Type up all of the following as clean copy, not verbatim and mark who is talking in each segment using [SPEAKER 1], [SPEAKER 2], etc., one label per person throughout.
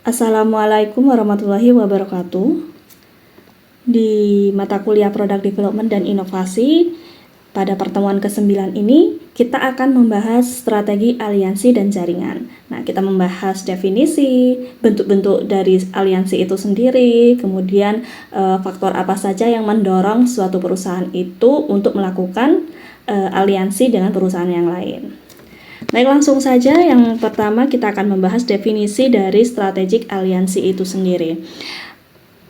[SPEAKER 1] Assalamualaikum warahmatullahi wabarakatuh. Di mata kuliah Product Development dan Inovasi, pada pertemuan ke-9 ini kita akan membahas strategi aliansi dan jaringan. Nah, kita membahas definisi, bentuk-bentuk dari aliansi itu sendiri, kemudian faktor apa saja yang mendorong suatu perusahaan itu untuk melakukan aliansi dengan perusahaan yang lain. Baik, langsung saja. Yang pertama kita akan membahas definisi dari strategic aliansi itu sendiri.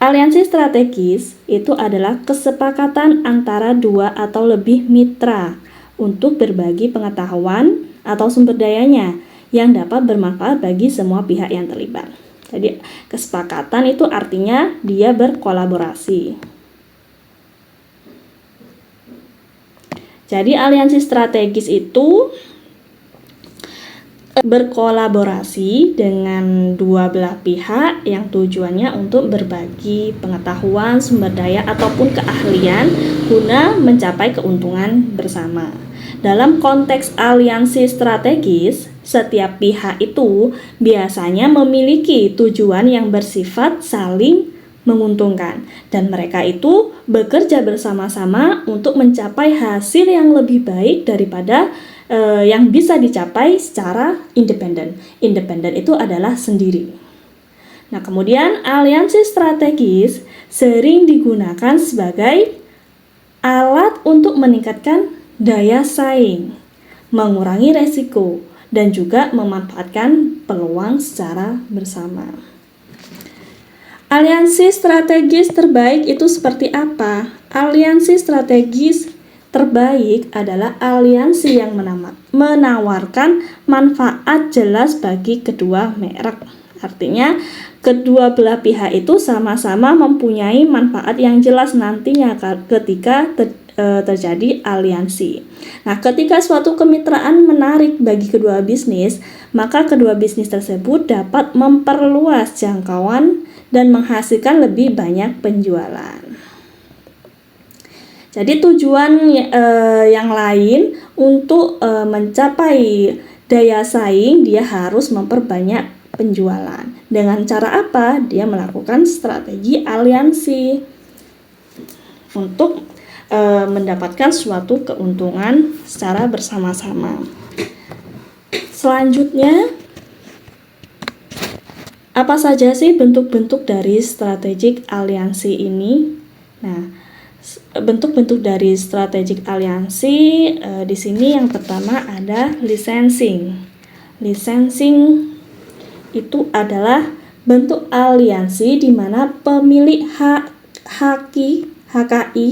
[SPEAKER 1] Aliansi strategis itu adalah kesepakatan antara dua atau lebih mitra untuk berbagi pengetahuan atau sumber dayanya yang dapat bermanfaat bagi semua pihak yang terlibat. Jadi kesepakatan itu artinya dia berkolaborasi. Jadi aliansi strategis itu berkolaborasi dengan dua belah pihak yang tujuannya untuk berbagi pengetahuan, sumber daya, ataupun keahlian guna mencapai keuntungan bersama. Dalam konteks aliansi strategis, setiap pihak itu biasanya memiliki tujuan yang bersifat saling menguntungkan dan mereka itu bekerja bersama-sama untuk mencapai hasil yang lebih baik daripada yang bisa dicapai secara independen. Independen itu adalah sendiri. Nah, kemudian aliansi strategis sering digunakan sebagai alat untuk meningkatkan daya saing, mengurangi resiko, dan juga memanfaatkan peluang secara bersama. Aliansi strategis terbaik itu seperti apa? Aliansi strategis terbaik adalah aliansi yang menawarkan manfaat jelas bagi kedua merek. Artinya, kedua belah pihak itu sama-sama mempunyai manfaat yang jelas nantinya ketika terjadi aliansi. Nah, ketika suatu kemitraan menarik bagi kedua bisnis, maka kedua bisnis tersebut dapat memperluas jangkauan dan menghasilkan lebih banyak penjualan. Jadi tujuan yang lain untuk mencapai daya saing, dia harus memperbanyak penjualan. Dengan cara apa? Dia melakukan strategi aliansi untuk mendapatkan suatu keuntungan secara bersama-sama. Selanjutnya, apa saja sih bentuk-bentuk dari strategic aliansi ini? Nah, bentuk-bentuk dari strategic aliansi di sini yang pertama ada licensing. Licensing itu adalah bentuk aliansi di mana pemilik HKI,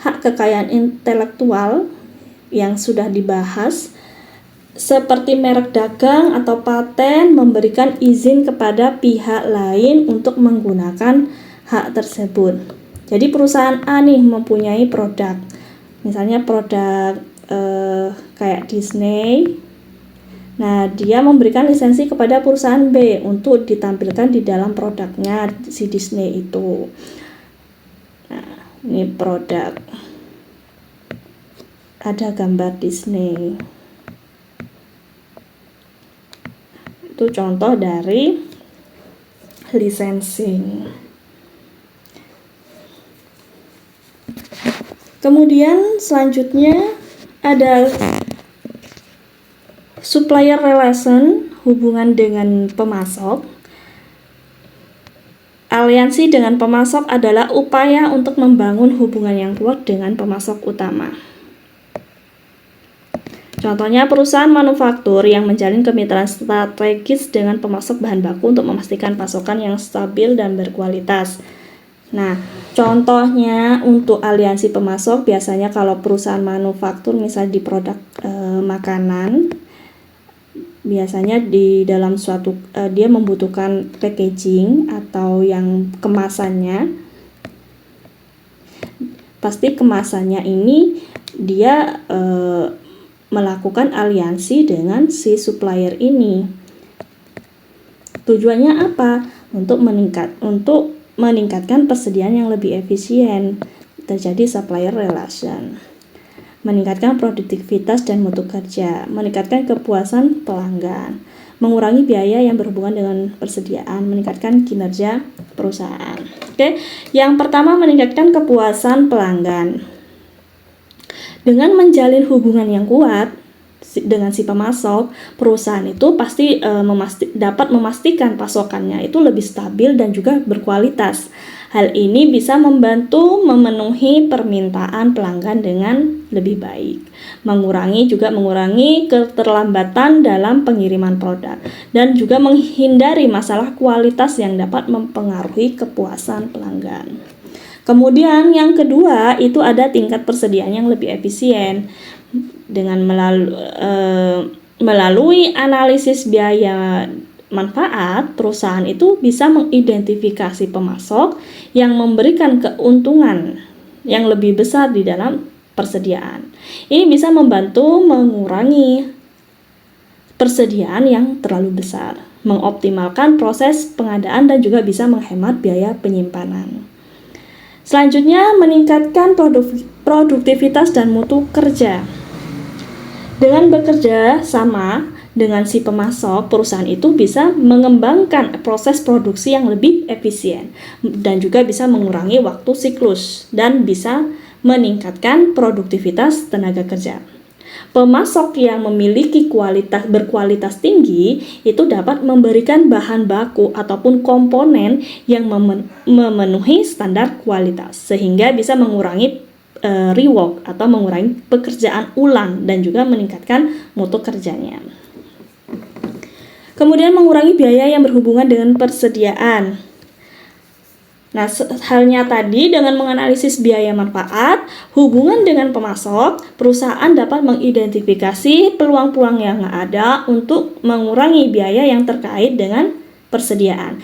[SPEAKER 1] hak kekayaan intelektual yang sudah dibahas seperti merek dagang atau paten memberikan izin kepada pihak lain untuk menggunakan hak tersebut. Jadi perusahaan A nih mempunyai produk, misalnya produk kayak Disney. Nah, dia memberikan lisensi kepada perusahaan B untuk ditampilkan di dalam produknya si Disney itu. Nah, ini produk, ada gambar Disney. Itu contoh dari licensing. Kemudian selanjutnya ada supplier relation, hubungan dengan pemasok. Aliansi dengan pemasok adalah upaya untuk membangun hubungan yang kuat dengan pemasok utama. Contohnya perusahaan manufaktur yang menjalin kemitraan strategis dengan pemasok bahan baku untuk memastikan pasokan yang stabil dan berkualitas. Nah, contohnya untuk aliansi pemasok biasanya kalau perusahaan manufaktur misalnya di produk makanan, biasanya di dalam suatu dia membutuhkan packaging atau yang kemasannya. Pasti kemasannya ini dia melakukan aliansi dengan si supplier ini. Tujuannya apa? Untuk meningkatkan persediaan yang lebih efisien, terjadi supplier relation, meningkatkan produktivitas dan mutu kerja, meningkatkan kepuasan pelanggan, mengurangi biaya yang berhubungan dengan persediaan, meningkatkan kinerja perusahaan. Oke, yang pertama meningkatkan kepuasan pelanggan. Dengan menjalin hubungan yang kuat dengan si pemasok, perusahaan itu pasti dapat memastikan pasokannya itu lebih stabil dan juga berkualitas. Hal ini bisa membantu memenuhi permintaan pelanggan dengan lebih baik, mengurangi keterlambatan dalam pengiriman produk, dan juga menghindari masalah kualitas yang dapat mempengaruhi kepuasan pelanggan. Kemudian yang kedua itu ada tingkat persediaan yang lebih efisien. Dengan melalui analisis biaya manfaat, perusahaan itu bisa mengidentifikasi pemasok yang memberikan keuntungan yang lebih besar di dalam persediaan. Ini bisa membantu mengurangi persediaan yang terlalu besar, mengoptimalkan proses pengadaan dan juga bisa menghemat biaya penyimpanan. Selanjutnya, meningkatkan produktivitas dan mutu kerja. Dengan bekerja sama dengan si pemasok, perusahaan itu bisa mengembangkan proses produksi yang lebih efisien dan juga bisa mengurangi waktu siklus dan bisa meningkatkan produktivitas tenaga kerja. Pemasok yang memiliki berkualitas tinggi itu dapat memberikan bahan baku ataupun komponen yang memenuhi standar kualitas, sehingga bisa mengurangi rework atau mengurangi pekerjaan ulang dan juga meningkatkan mutu kerjanya. Kemudian mengurangi biaya yang berhubungan dengan persediaan. Nah, halnya tadi dengan menganalisis biaya manfaat, hubungan dengan pemasok, perusahaan dapat mengidentifikasi peluang-peluang yang ada untuk mengurangi biaya yang terkait dengan persediaan.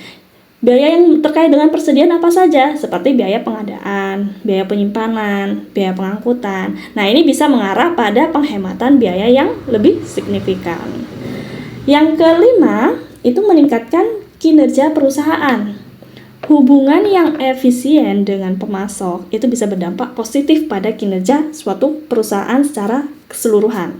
[SPEAKER 1] Biaya yang terkait dengan persediaan apa saja? Seperti biaya pengadaan, biaya penyimpanan, biaya pengangkutan. Nah, ini bisa mengarah pada penghematan biaya yang lebih signifikan. Yang kelima, itu meningkatkan kinerja perusahaan. Hubungan yang efisien dengan pemasok itu bisa berdampak positif pada kinerja suatu perusahaan secara keseluruhan.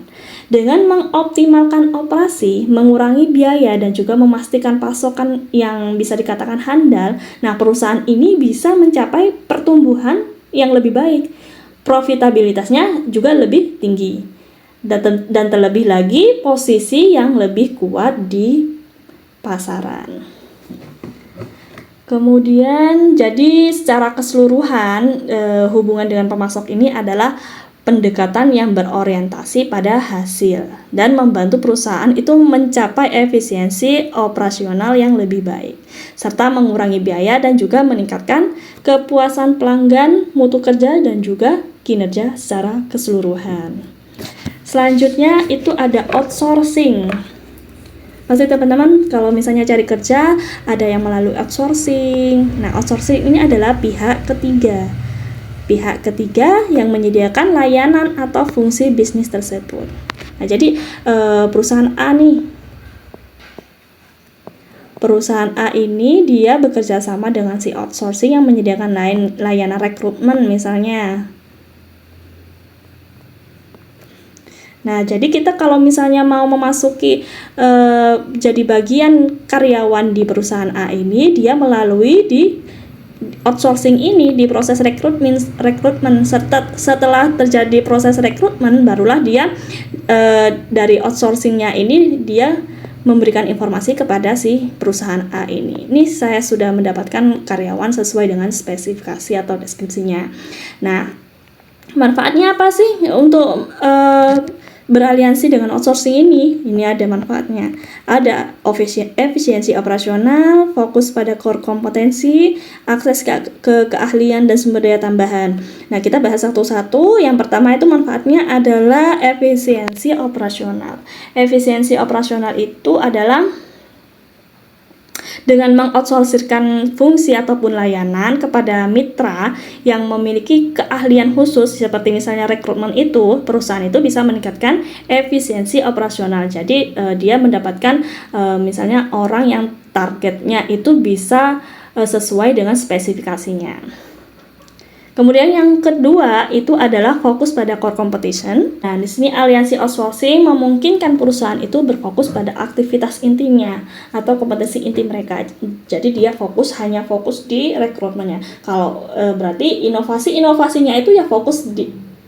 [SPEAKER 1] Dengan mengoptimalkan operasi, mengurangi biaya dan juga memastikan pasokan yang bisa dikatakan handal, nah perusahaan ini bisa mencapai pertumbuhan yang lebih baik. Profitabilitasnya juga lebih tinggi. Dan terlebih lagi posisi yang lebih kuat di pasaran. Kemudian jadi secara keseluruhan hubungan dengan pemasok ini adalah pendekatan yang berorientasi pada hasil dan membantu perusahaan itu mencapai efisiensi operasional yang lebih baik serta mengurangi biaya dan juga meningkatkan kepuasan pelanggan, mutu kerja dan juga kinerja secara keseluruhan. Selanjutnya itu ada outsourcing. Pasti teman-teman kalau misalnya cari kerja ada yang melalui outsourcing. Nah, outsourcing ini adalah pihak ketiga yang menyediakan layanan atau fungsi bisnis tersebut. Nah, jadi perusahaan A ini dia bekerja sama dengan si outsourcing yang menyediakan layanan rekrutmen misalnya. Nah, jadi kita kalau misalnya mau memasuki jadi bagian karyawan di perusahaan A ini, dia melalui di outsourcing ini di proses rekrutmen setelah terjadi proses rekrutmen barulah dia dari outsourcingnya ini dia memberikan informasi kepada si perusahaan A ini. Ini saya sudah mendapatkan karyawan sesuai dengan spesifikasi atau deskripsinya. Nah, manfaatnya apa sih untuk beraliansi dengan outsourcing ini? Ini ada manfaatnya. Ada efisiensi operasional, fokus pada core kompetensi, akses ke keahlian dan sumber daya tambahan. Nah, kita bahas satu-satu. Yang pertama itu manfaatnya adalah efisiensi operasional. Efisiensi operasional itu adalah dengan mengoutsourcingkan fungsi ataupun layanan kepada mitra yang memiliki keahlian khusus seperti misalnya rekrutmen itu, perusahaan itu bisa meningkatkan efisiensi operasional. Jadi dia mendapatkan misalnya orang yang targetnya itu bisa sesuai dengan spesifikasinya. Kemudian yang kedua itu adalah fokus pada core competition. Nah, di sini aliansi outsourcing memungkinkan perusahaan itu berfokus pada aktivitas intinya atau kompetensi inti mereka. Jadi dia hanya fokus di rekrutmennya. Kalau berarti inovasinya itu ya fokus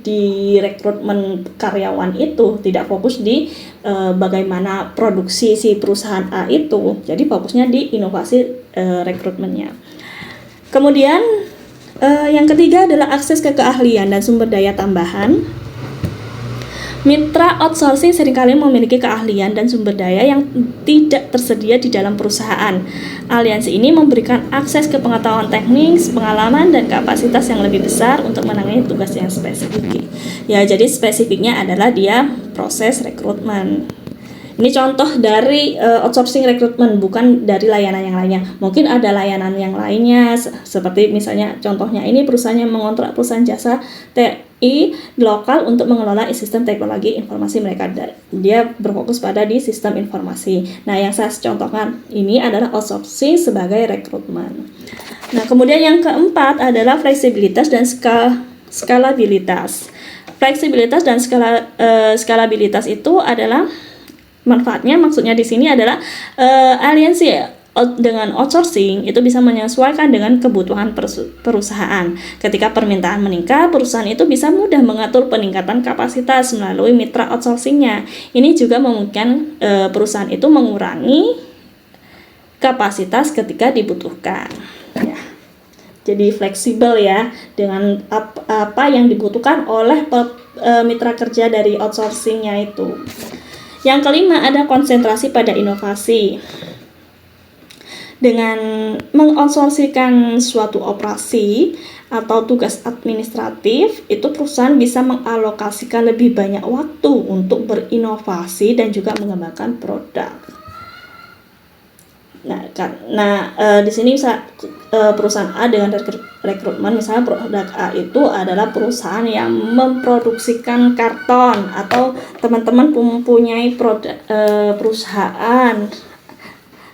[SPEAKER 1] di rekrutmen karyawan itu, tidak fokus di bagaimana produksi si perusahaan A itu. Jadi fokusnya di inovasi rekrutmennya. Kemudian yang ketiga adalah akses ke keahlian dan sumber daya tambahan. Mitra outsourcing seringkali memiliki keahlian dan sumber daya yang tidak tersedia di dalam perusahaan. Aliansi ini memberikan akses ke pengetahuan teknis, pengalaman, dan kapasitas yang lebih besar untuk menangani tugas yang spesifik. Ya, jadi spesifiknya adalah dia proses rekrutmen. Ini contoh dari outsourcing rekrutmen, bukan dari layanan yang lainnya. Mungkin ada layanan yang lainnya, seperti misalnya contohnya ini perusahaannya mengontrak perusahaan jasa TI lokal untuk mengelola sistem teknologi informasi mereka. Dia berfokus pada di sistem informasi. Nah, yang saya contohkan ini adalah outsourcing sebagai rekrutmen. Nah, kemudian yang keempat adalah fleksibilitas dan skalabilitas. Fleksibilitas dan skalabilitas itu adalah manfaatnya, maksudnya di sini adalah aliansi dengan outsourcing itu bisa menyesuaikan dengan kebutuhan perusahaan. Ketika permintaan meningkat, perusahaan itu bisa mudah mengatur peningkatan kapasitas melalui mitra outsourcingnya. Ini juga memungkinkan perusahaan itu mengurangi kapasitas ketika dibutuhkan. Ya. Jadi fleksibel ya dengan apa yang dibutuhkan oleh mitra kerja dari outsourcingnya itu. Yang kelima ada konsentrasi pada inovasi. Dengan mengoutsourcingkan suatu operasi atau tugas administratif, itu perusahaan bisa mengalokasikan lebih banyak waktu untuk berinovasi dan juga mengembangkan produk. Di sini bisa perusahaan A dengan rekrutmen, misalnya produk A itu adalah perusahaan yang memproduksikan karton, atau teman-teman mempunyai perusahaan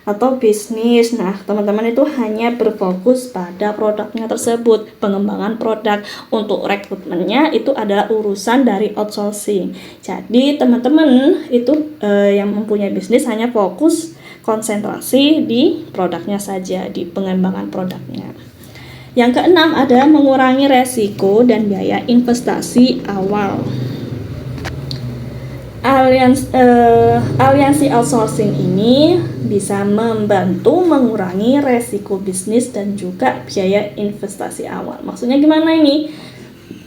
[SPEAKER 1] atau bisnis. Nah, teman-teman itu hanya berfokus pada produknya tersebut, pengembangan produk. Untuk rekrutmennya itu adalah urusan dari outsourcing. Jadi teman-teman itu yang mempunyai bisnis hanya fokus konsentrasi di produknya saja, di pengembangan produknya. Yang keenam ada mengurangi resiko dan biaya investasi awal. Aliansi outsourcing ini bisa membantu mengurangi resiko bisnis dan juga biaya investasi awal. Maksudnya gimana ini?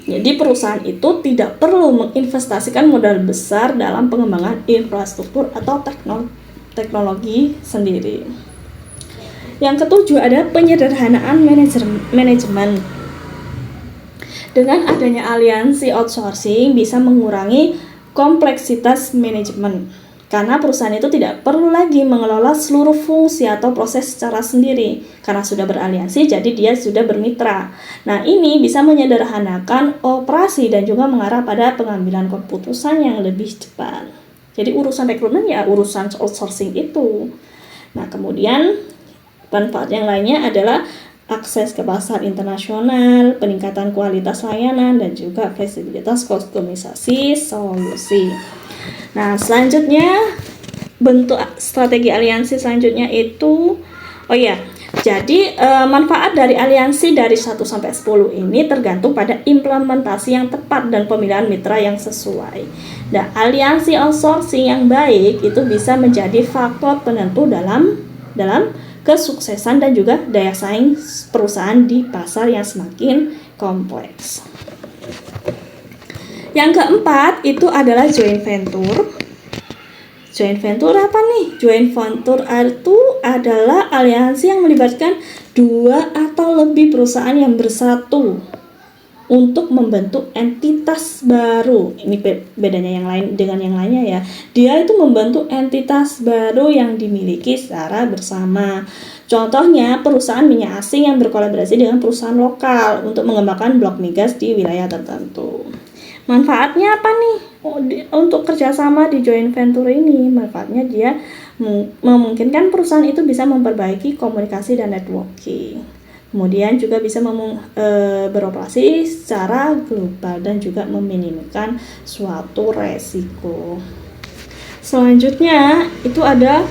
[SPEAKER 1] Jadi perusahaan itu tidak perlu menginvestasikan modal besar dalam pengembangan infrastruktur atau teknologi sendiri. Yang ketujuh ada penyederhanaan manajemen. Dengan adanya aliansi outsourcing bisa mengurangi kompleksitas manajemen, karena perusahaan itu tidak perlu lagi mengelola seluruh fungsi atau proses secara sendiri. Karena sudah beraliansi, jadi dia sudah bermitra. Nah, ini bisa menyederhanakan operasi dan juga mengarah pada pengambilan keputusan yang lebih cepat. Jadi urusan rekrutmen ya urusan outsourcing itu. Nah, kemudian manfaat yang lainnya adalah akses ke pasar internasional, peningkatan kualitas layanan, dan juga fleksibilitas kustomisasi solusi. Nah, selanjutnya bentuk strategi aliansi selanjutnya itu jadi manfaat dari aliansi dari 1 sampai 10 ini tergantung pada implementasi yang tepat dan pemilihan mitra yang sesuai. Nah, aliansi outsourcing yang baik itu bisa menjadi faktor penentu dalam kesuksesan dan juga daya saing perusahaan di pasar yang semakin kompleks. Yang keempat itu adalah joint venture. Joint venture apa nih? Joint venture itu adalah aliansi yang melibatkan 2 atau lebih perusahaan yang bersatu untuk membentuk entitas baru. Ini bedanya yang lain dengan yang lainnya ya. Dia itu membentuk entitas baru yang dimiliki secara bersama. Contohnya perusahaan minyak asing yang berkolaborasi dengan perusahaan lokal untuk mengembangkan blok migas di wilayah tertentu. Manfaatnya apa nih? Untuk kerjasama di joint venture ini, manfaatnya dia memungkinkan perusahaan itu bisa memperbaiki komunikasi dan networking. Kemudian juga bisa beroperasi secara global dan juga meminimalisir suatu resiko. Selanjutnya itu ada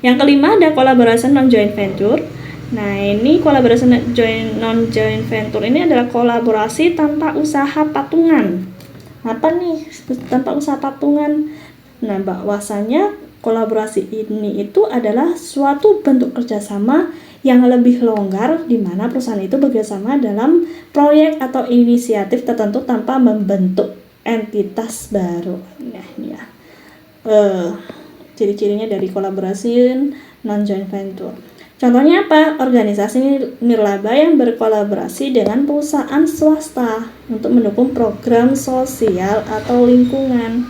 [SPEAKER 1] yang kelima, ada collaboration non-joint venture. Nah, ini collaboration non-joint venture ini adalah kolaborasi tanpa usaha patungan. Apa nih tanpa usaha patungan? Nah, bahwasanya kolaborasi ini itu adalah suatu bentuk kerjasama yang lebih longgar, di mana perusahaan itu bekerjasama dalam proyek atau inisiatif tertentu tanpa membentuk entitas baru. Nah, ini ya. Ciri-cirinya dari kolaborasi non-joint venture. Contohnya apa? Organisasi nirlaba yang berkolaborasi dengan perusahaan swasta untuk mendukung program sosial atau lingkungan.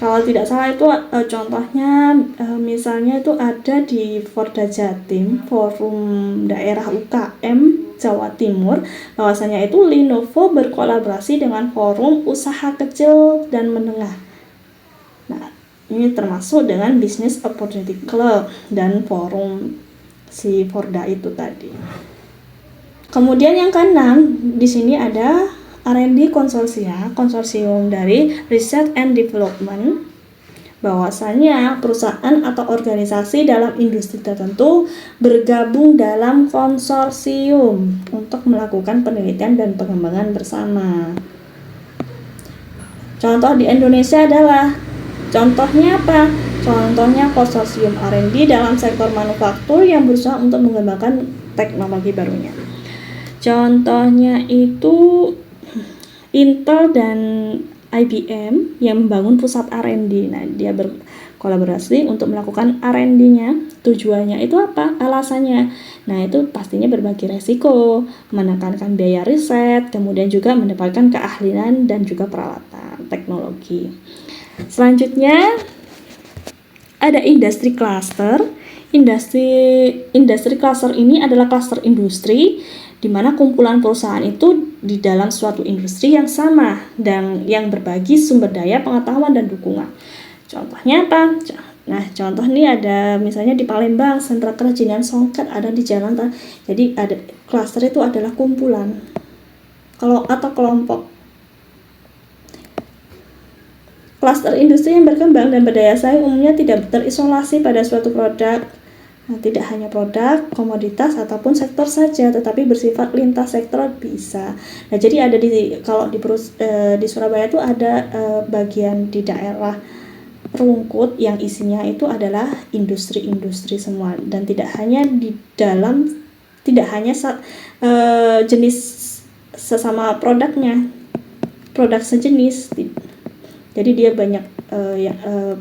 [SPEAKER 1] Kalau tidak salah itu contohnya misalnya itu ada di Forda Jatim, Forum Daerah UKM Jawa Timur, bahwasanya itu Lenovo berkolaborasi dengan Forum Usaha Kecil dan Menengah. Nah, ini termasuk dengan Business Opportunity Club dan forum si Forda itu tadi. Kemudian yang keenam, di sini ada R&D konsorsium dari Research and Development, bahwasanya perusahaan atau organisasi dalam industri tertentu bergabung dalam konsorsium untuk melakukan penelitian dan pengembangan bersama. Contoh di Indonesia adalah, contohnya apa? Contohnya konsorsium R&D dalam sektor manufaktur yang berusaha untuk mengembangkan teknologi barunya. Contohnya itu Intel dan IBM yang membangun pusat R&D. Nah, dia berkolaborasi untuk melakukan R&D-nya. Tujuannya itu apa? Alasannya. Nah, itu pastinya berbagi resiko, menekankan biaya riset, kemudian juga mendapatkan keahlian dan juga peralatan teknologi. Selanjutnya ada industri cluster. Industri cluster ini adalah cluster industri di mana kumpulan perusahaan itu di dalam suatu industri yang sama dan yang berbagi sumber daya, pengetahuan, dan dukungan. Contohnya apa? Nah, contoh ini ada misalnya di Palembang, sentra kerajinan songket ada di Jalan. Jadi ada cluster itu adalah kumpulan atau kelompok. Cluster industri yang berkembang dan berdaya saing umumnya tidak terisolasi pada suatu produk. Nah, tidak hanya produk, komoditas, ataupun sektor saja, tetapi bersifat lintas sektor bisa. Nah, jadi ada kalau di Surabaya itu ada bagian di daerah Rungkut yang isinya itu adalah industri-industri semua, dan tidak hanya jenis sesama produknya, produk sejenis. Jadi dia banyak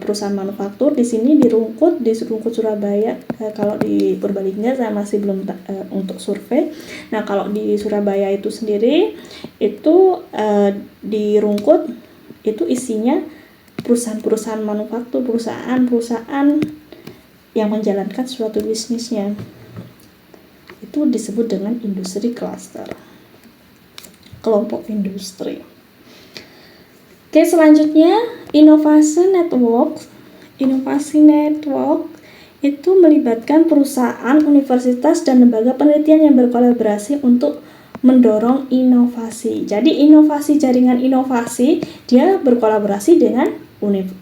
[SPEAKER 1] perusahaan manufaktur di sini di Rungkut Surabaya. Kalau di Purbalingga saya masih belum untuk survei. Nah, kalau di Surabaya itu sendiri itu di Rungkut itu isinya perusahaan-perusahaan manufaktur, perusahaan yang menjalankan suatu bisnisnya. Itu disebut dengan industri cluster, kelompok industri. Oke, selanjutnya Innovation Network. Inovasi Network itu melibatkan perusahaan, universitas, dan lembaga penelitian yang berkolaborasi untuk mendorong inovasi. Jadi inovasi, jaringan inovasi, dia berkolaborasi dengan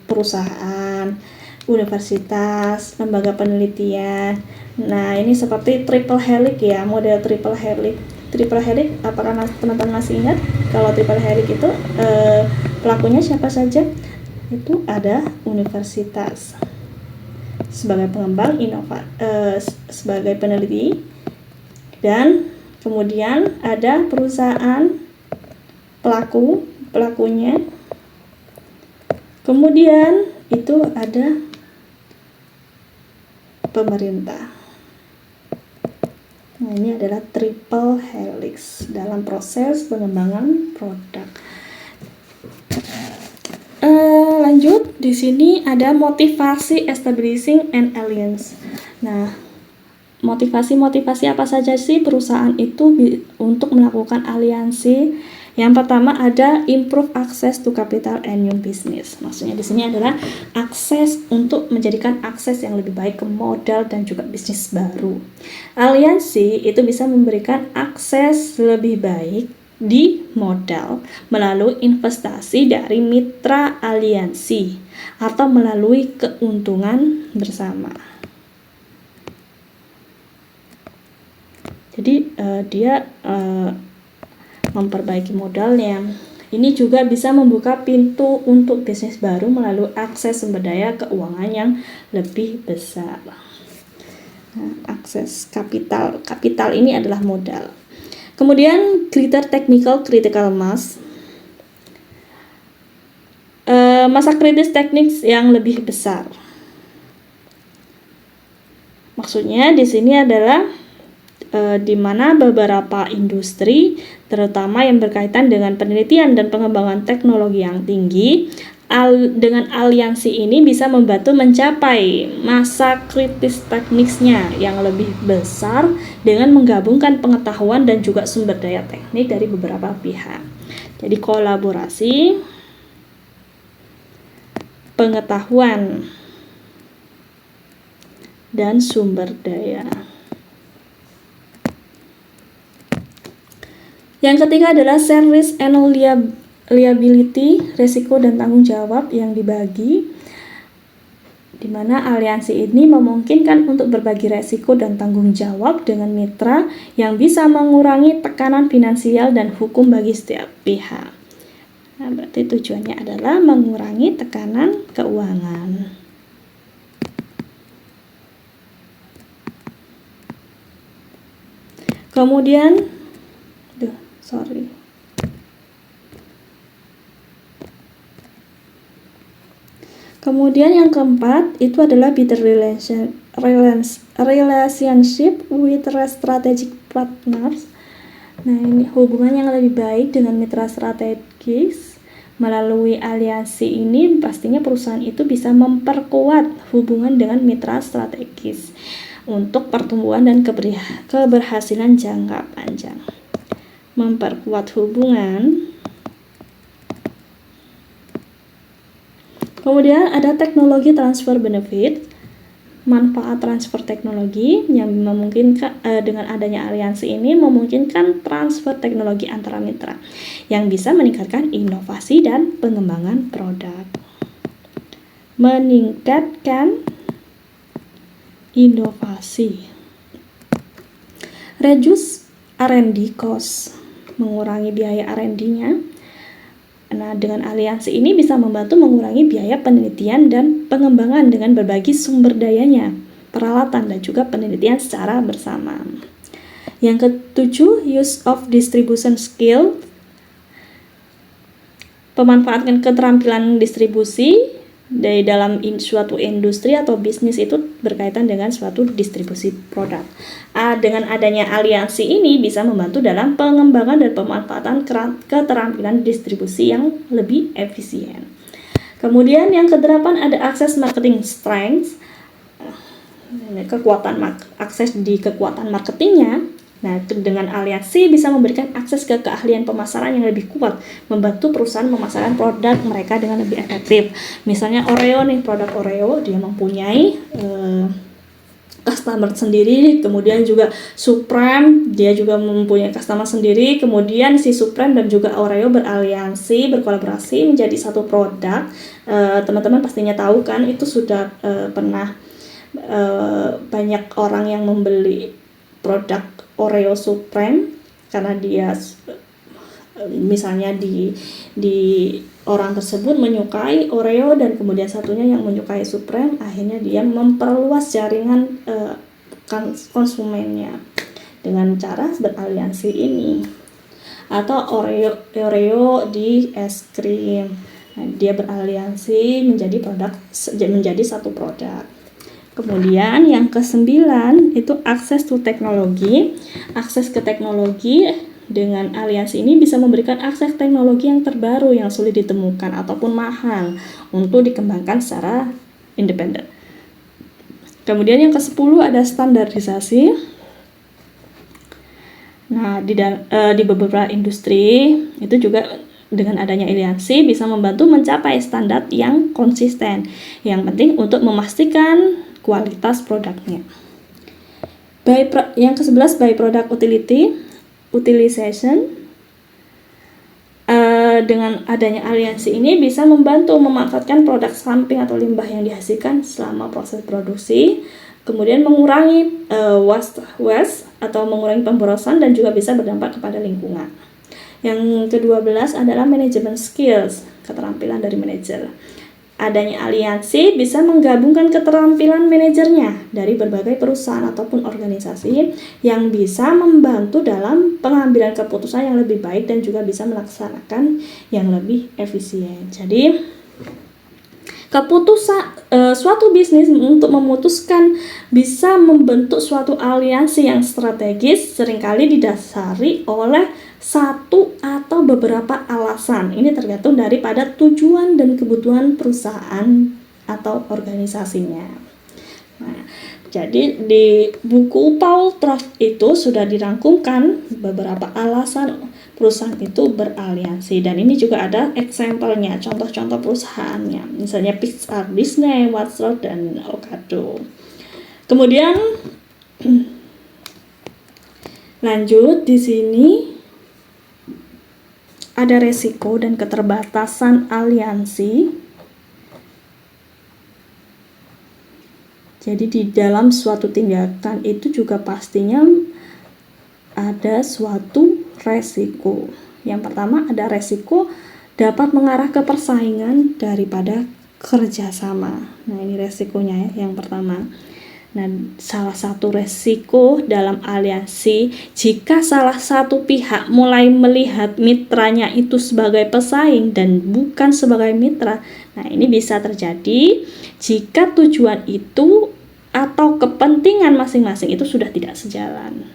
[SPEAKER 1] perusahaan, universitas, lembaga penelitian. Nah, ini seperti triple helix ya, model triple helix. Triple helix, apakah teman-teman masih ingat? Kalau triple helix itu pelakunya siapa saja? Itu ada universitas sebagai pengembang, sebagai peneliti, dan kemudian ada perusahaan pelakunya. Kemudian itu ada pemerintah. Nah, ini adalah triple helix dalam proses pengembangan produk. Lanjut, di sini ada motivasi, establishing and alliance. Nah, motivasi apa saja sih perusahaan itu untuk melakukan aliansi? Yang pertama ada improve access to capital and new business. Maksudnya di sini adalah akses untuk menjadikan akses yang lebih baik ke modal dan juga bisnis baru. Aliansi itu bisa memberikan akses lebih baik di modal melalui investasi dari mitra aliansi atau melalui keuntungan bersama. Jadi dia memperbaiki modalnya. Ini juga bisa membuka pintu untuk bisnis baru melalui akses sumber daya keuangan yang lebih besar. Nah, akses kapital ini adalah modal. Kemudian greater technical critical mass, masa kritis teknik yang lebih besar. Maksudnya di sini adalah di mana beberapa industri, terutama yang berkaitan dengan penelitian dan pengembangan teknologi yang tinggi, dengan aliansi ini bisa membantu mencapai masa kritis tekniknya yang lebih besar dengan menggabungkan pengetahuan dan juga sumber daya teknik dari beberapa pihak. Jadi kolaborasi, pengetahuan, dan sumber daya. Yang ketiga adalah share risk and liability, resiko dan tanggung jawab yang dibagi, di mana aliansi ini memungkinkan untuk berbagi resiko dan tanggung jawab dengan mitra yang bisa mengurangi tekanan finansial dan hukum bagi setiap pihak. Nah, berarti tujuannya adalah mengurangi tekanan keuangan. Kemudian yang keempat itu adalah better relationship with strategic partners. Nah, ini hubungan yang lebih baik dengan mitra strategis. Melalui aliansi ini pastinya perusahaan itu bisa memperkuat hubungan dengan mitra strategis untuk pertumbuhan dan keberhasilan jangka panjang. Memperkuat hubungan. Kemudian ada teknologi transfer benefit, manfaat transfer teknologi yang memungkinkan dengan adanya aliansi ini memungkinkan transfer teknologi antara mitra yang bisa meningkatkan inovasi dan pengembangan produk. Meningkatkan inovasi. Reduce R&D cost, mengurangi biaya R&D-nya. Nah, dengan aliansi ini bisa membantu mengurangi biaya penelitian dan pengembangan dengan berbagi sumber dayanya, peralatan dan juga penelitian secara bersama. Yang ketujuh, use of distribution skill, pemanfaatan keterampilan distribusi dari dalam suatu industri atau bisnis itu berkaitan dengan suatu distribusi produk. Dengan adanya aliansi ini bisa membantu dalam pengembangan dan pemanfaatan keterampilan distribusi yang lebih efisien. Kemudian yang kedelapan ada akses marketing strength, akses di kekuatan marketingnya. Nah, dengan aliansi bisa memberikan akses ke keahlian pemasaran yang lebih kuat, membantu perusahaan memasarkan produk mereka dengan lebih efektif. Misalnya Oreo nih, produk Oreo dia mempunyai customer sendiri, kemudian juga Supreme dia juga mempunyai customer sendiri, kemudian si Supreme dan juga Oreo beraliansi, berkolaborasi menjadi satu produk. Teman-teman pastinya tahu kan, itu sudah pernah banyak orang yang membeli produk Oreo Supreme karena dia misalnya di orang tersebut menyukai Oreo dan kemudian satunya yang menyukai Supreme, akhirnya dia memperluas jaringan konsumennya dengan cara beraliansi ini. Atau Oreo di es krim, nah, dia beraliansi menjadi satu produk. Kemudian yang ke-9 itu akses to teknologi. Akses ke teknologi dengan aliansi ini bisa memberikan akses teknologi yang terbaru yang sulit ditemukan ataupun mahal untuk dikembangkan secara independen. Kemudian yang ke-10 ada standarisasi. Nah, di beberapa industri itu juga dengan adanya aliansi bisa membantu mencapai standar yang konsisten. Yang penting untuk memastikan kualitas produknya. Yang ke-11 by product utilization. Dengan adanya aliansi ini bisa membantu memanfaatkan produk samping atau limbah yang dihasilkan selama proses produksi, kemudian mengurangi waste atau mengurangi pemborosan dan juga bisa berdampak kepada lingkungan. Yang ke-12 adalah manajemen skills, keterampilan dari manajer. Adanya aliansi bisa menggabungkan keterampilan manajernya dari berbagai perusahaan ataupun organisasi yang bisa membantu dalam pengambilan keputusan yang lebih baik dan juga bisa melaksanakan yang lebih efisien. Jadi keputusan suatu bisnis untuk memutuskan bisa membentuk suatu aliansi yang strategis seringkali didasari oleh satu atau beberapa alasan. Ini tergantung daripada tujuan dan kebutuhan perusahaan atau organisasinya. Nah, jadi di buku Paul Trost itu sudah dirangkumkan beberapa alasan perusahaan itu beraliansi, dan ini juga ada example-nya, contoh-contoh perusahaannya, misalnya Pixar, Disney, Watson, dan Ocado. Kemudian lanjut di sini ada resiko dan keterbatasan aliansi. Jadi di dalam suatu tindakan itu juga pastinya ada suatu resiko. Yang pertama ada resiko dapat mengarah ke persaingan daripada kerjasama. Nah, ini resikonya ya, yang pertama. Nah, salah satu resiko dalam aliansi, jika salah satu pihak mulai melihat mitranya itu sebagai pesaing dan bukan sebagai mitra, nah ini bisa terjadi jika tujuan itu atau kepentingan masing-masing itu sudah tidak sejalan.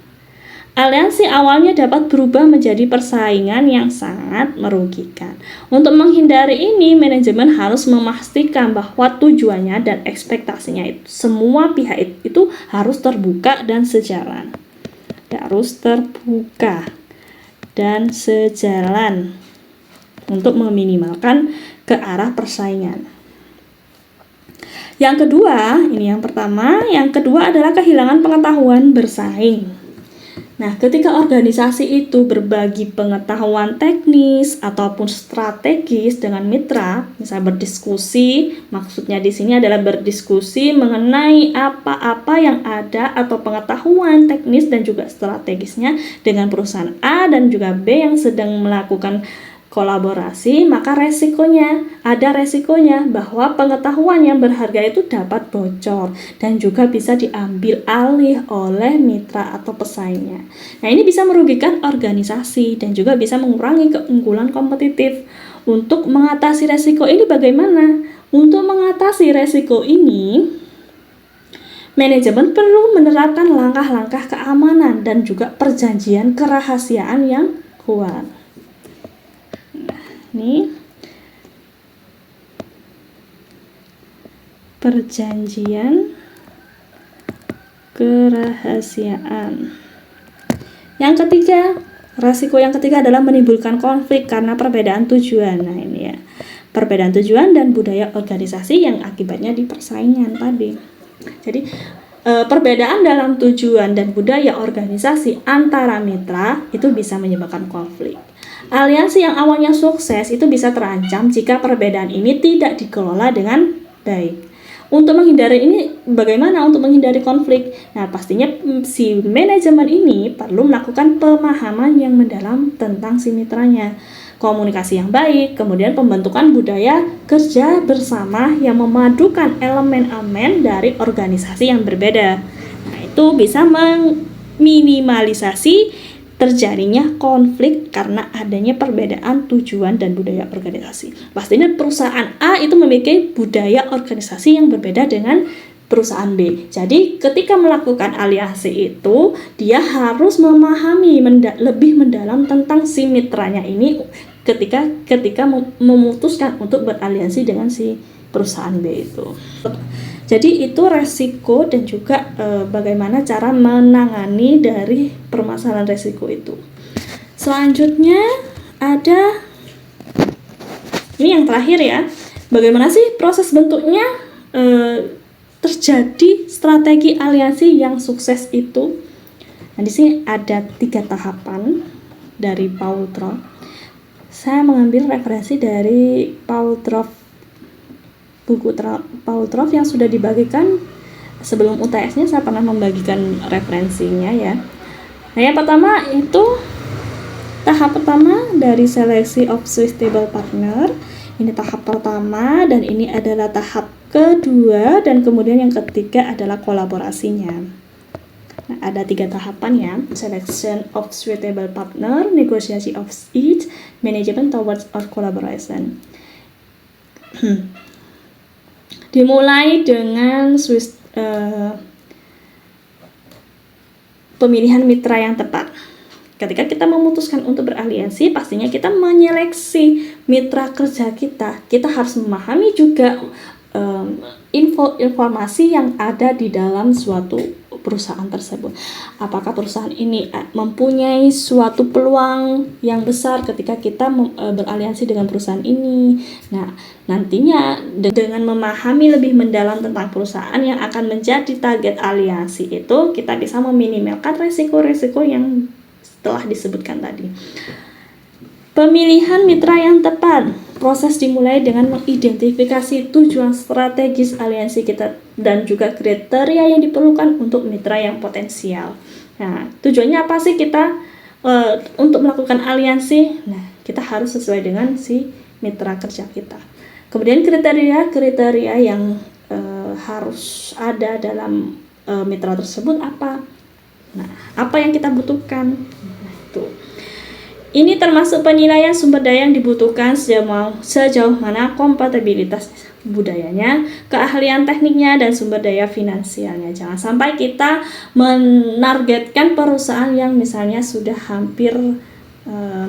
[SPEAKER 1] Aliansi awalnya dapat berubah menjadi persaingan yang sangat merugikan. Untuk menghindari ini, manajemen harus memastikan bahwa tujuannya dan ekspektasinya itu semua pihak itu harus terbuka dan sejalan. Harus terbuka dan sejalan untuk meminimalkan ke arah persaingan. Yang kedua, ini yang pertama, yang kedua adalah kehilangan pengetahuan bersaing. Nah, ketika organisasi itu berbagi pengetahuan teknis ataupun strategis dengan mitra, misalnya berdiskusi, maksudnya di sini adalah berdiskusi mengenai apa-apa yang ada atau pengetahuan teknis dan juga strategisnya dengan perusahaan A dan juga B yang sedang melakukan kolaborasi, maka ada resikonya bahwa pengetahuan yang berharga itu dapat bocor dan juga bisa diambil alih oleh mitra atau pesaingnya. Nah, ini bisa merugikan organisasi dan juga bisa mengurangi keunggulan kompetitif. Untuk mengatasi resiko ini bagaimana? Untuk mengatasi resiko ini, manajemen perlu menerapkan langkah-langkah keamanan dan juga perjanjian kerahasiaan yang kuat. Ini perjanjian kerahasiaan. Yang ketiga, resiko yang ketiga adalah menimbulkan konflik karena perbedaan tujuan. Nah, ini ya, perbedaan tujuan dan budaya organisasi yang akibatnya di persaingan tadi. Jadi perbedaan dalam tujuan dan budaya organisasi antara mitra itu bisa menyebabkan konflik. Aliansi yang awalnya sukses itu bisa terancam jika perbedaan ini tidak dikelola dengan baik. Untuk menghindari ini, bagaimana untuk menghindari konflik? Nah, pastinya si manajemen ini perlu melakukan pemahaman yang mendalam tentang si mitranya, komunikasi yang baik, kemudian pembentukan budaya kerja bersama yang memadukan elemen-elemen dari organisasi yang berbeda. Nah, itu bisa meminimalisasi terjadinya konflik karena adanya perbedaan tujuan dan budaya organisasi. Pastinya perusahaan A itu memiliki budaya organisasi yang berbeda dengan perusahaan B. Jadi ketika melakukan aliansi itu, dia harus memahami lebih mendalam tentang si mitranya ini ketika memutuskan untuk beraliansi dengan si perusahaan B itu. Jadi itu resiko dan juga bagaimana cara menangani dari permasalahan resiko itu. Selanjutnya ada ini yang terakhir ya. Bagaimana sih proses bentuknya terjadi strategi aliansi yang sukses itu? Nah, di sini ada 3 tahapan dari Paul Tropp. Saya mengambil referensi dari Paul Tropp, buku Paul Tropp yang sudah dibagikan sebelum UTS-nya. Saya pernah membagikan referensinya ya. Nah, yang pertama itu tahap pertama dari seleksi of suitable partner. Ini tahap pertama dan ini adalah tahap kedua, dan kemudian yang ketiga adalah kolaborasinya. Nah, ada 3 tahapan ya: selection of suitable partner, negotiasi of each, management towards or collaboration. Dimulai dengan pemilihan mitra yang tepat. Ketika kita memutuskan untuk beraliansi, pastinya kita menyeleksi mitra kerja kita. Kita harus memahami juga informasi yang ada di dalam suatu perusahaan tersebut. Apakah perusahaan ini mempunyai suatu peluang yang besar ketika kita beraliansi dengan perusahaan ini. Nah, nantinya dengan memahami lebih mendalam tentang perusahaan yang akan menjadi target aliansi itu, kita bisa meminimalkan resiko-resiko yang telah disebutkan tadi. Pemilihan mitra yang tepat. Proses dimulai dengan mengidentifikasi tujuan strategis aliansi kita dan juga kriteria yang diperlukan untuk mitra yang potensial. Nah, tujuannya apa sih kita untuk melakukan aliansi? Nah, kita harus sesuai dengan si mitra kerja kita. Kemudian kriteria yang harus ada dalam mitra tersebut apa? Nah, apa yang kita butuhkan? Nah, itu. Ini termasuk penilaian sumber daya yang dibutuhkan sejauh mana kompatibilitas budayanya, keahlian tekniknya, dan sumber daya finansialnya. Jangan sampai kita menargetkan perusahaan yang misalnya sudah hampir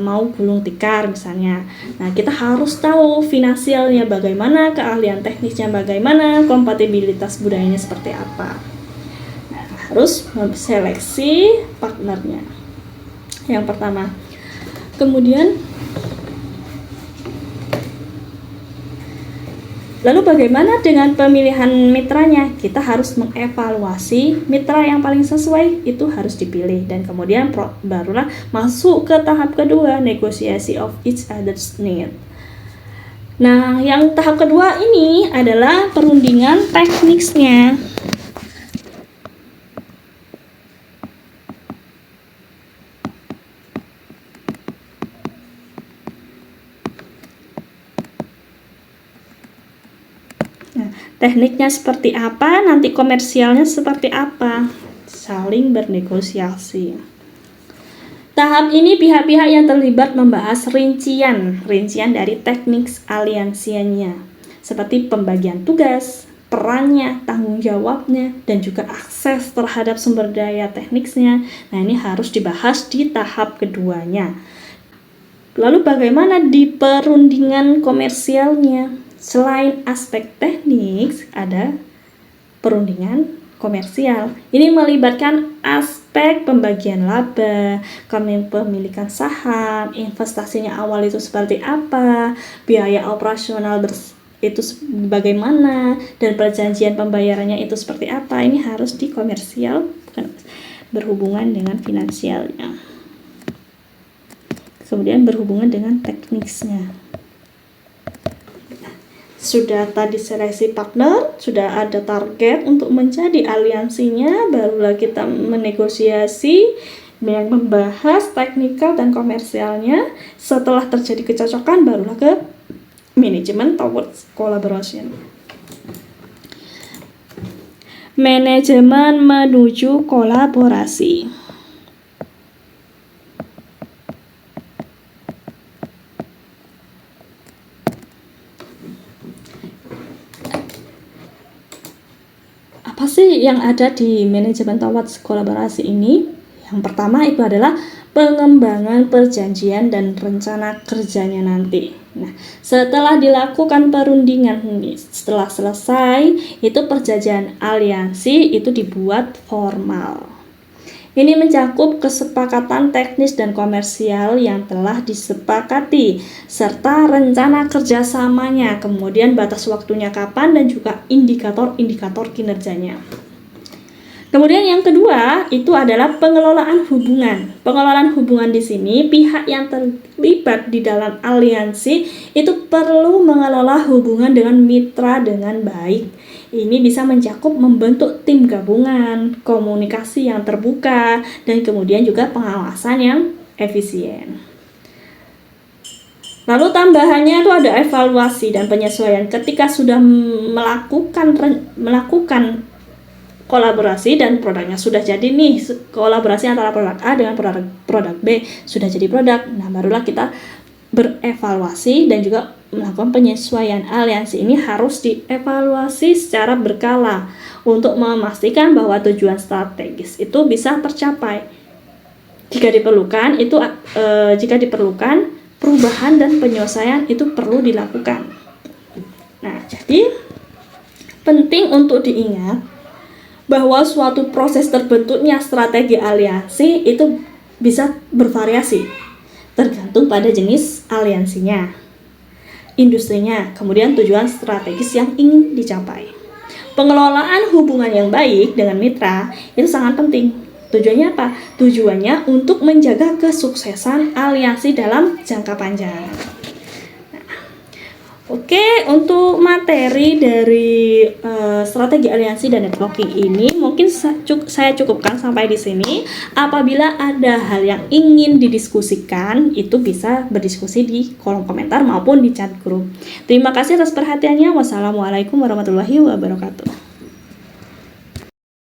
[SPEAKER 1] mau gulung tikar misalnya. Nah, kita harus tahu finansialnya bagaimana, keahlian teknisnya bagaimana, kompatibilitas budayanya seperti apa. Nah, harus seleksi partnernya. Yang pertama. Kemudian, lalu bagaimana dengan pemilihan mitranya? Kita harus mengevaluasi mitra yang paling sesuai itu harus dipilih, dan kemudian barulah masuk ke tahap kedua, negosiasi of each other's need. Nah, yang tahap kedua ini adalah perundingan teknisnya. Tekniknya seperti apa, nanti komersialnya seperti apa, saling bernegosiasi. Tahap ini pihak-pihak yang terlibat membahas rincian dari teknik aliansinya, seperti pembagian tugas, perannya, tanggung jawabnya, dan juga akses terhadap sumber daya tekniknya. Nah, ini harus dibahas di tahap keduanya. Lalu bagaimana di perundingan komersialnya? Selain aspek teknik, ada perundingan komersial. Ini melibatkan aspek pembagian laba, kepemilikan saham, investasinya awal itu seperti apa, biaya operasional itu bagaimana, dan perjanjian pembayarannya itu seperti apa. Ini harus di komersial, bukan berhubungan dengan finansialnya. Kemudian berhubungan dengan teknisnya. Sudah tadi seleksi partner, sudah ada target untuk menjadi aliansinya, barulah kita menegosiasi, membahas teknikal dan komersialnya. Setelah terjadi kecocokan, barulah ke manajemen towards collaboration. Manajemen menuju kolaborasi. Apa sih yang ada di manajemen towards kolaborasi ini? Yang pertama itu adalah pengembangan perjanjian dan rencana kerjanya nanti. Nah, setelah dilakukan perundingan, setelah selesai, itu perjanjian aliansi itu dibuat formal. Ini mencakup kesepakatan teknis dan komersial yang telah disepakati, serta rencana kerjasamanya, kemudian batas waktunya kapan, dan juga indikator-indikator kinerjanya. Kemudian yang kedua itu adalah pengelolaan hubungan. Pengelolaan hubungan di sini, pihak yang terlibat di dalam aliansi itu perlu mengelola hubungan dengan mitra dengan baik. Ini bisa mencakup membentuk tim gabungan, komunikasi yang terbuka, dan kemudian juga pengawasan yang efisien. Lalu tambahannya itu ada evaluasi dan penyesuaian ketika sudah melakukan kolaborasi dan produknya sudah jadi nih, kolaborasi antara produk A dengan produk B sudah jadi produk. Nah, barulah kita berevaluasi dan juga melakukan penyesuaian. Aliansi ini harus dievaluasi secara berkala untuk memastikan bahwa tujuan strategis itu bisa tercapai. Jika diperlukan perubahan dan penyesuaian itu perlu dilakukan. Nah, jadi penting untuk diingat bahwa suatu proses terbentuknya strategi aliansi itu bisa bervariasi tergantung pada jenis aliansinya, industrinya, kemudian tujuan strategis yang ingin dicapai. Pengelolaan hubungan yang baik dengan mitra itu sangat penting. Tujuannya apa? Tujuannya untuk menjaga kesuksesan aliansi dalam jangka panjang. Oke, untuk materi dari strategi aliansi dan networking ini mungkin saya cukupkan sampai di sini. Apabila ada hal yang ingin didiskusikan, itu bisa berdiskusi di kolom komentar maupun di chat grup. Terima kasih atas perhatiannya. Wassalamualaikum warahmatullahi wabarakatuh.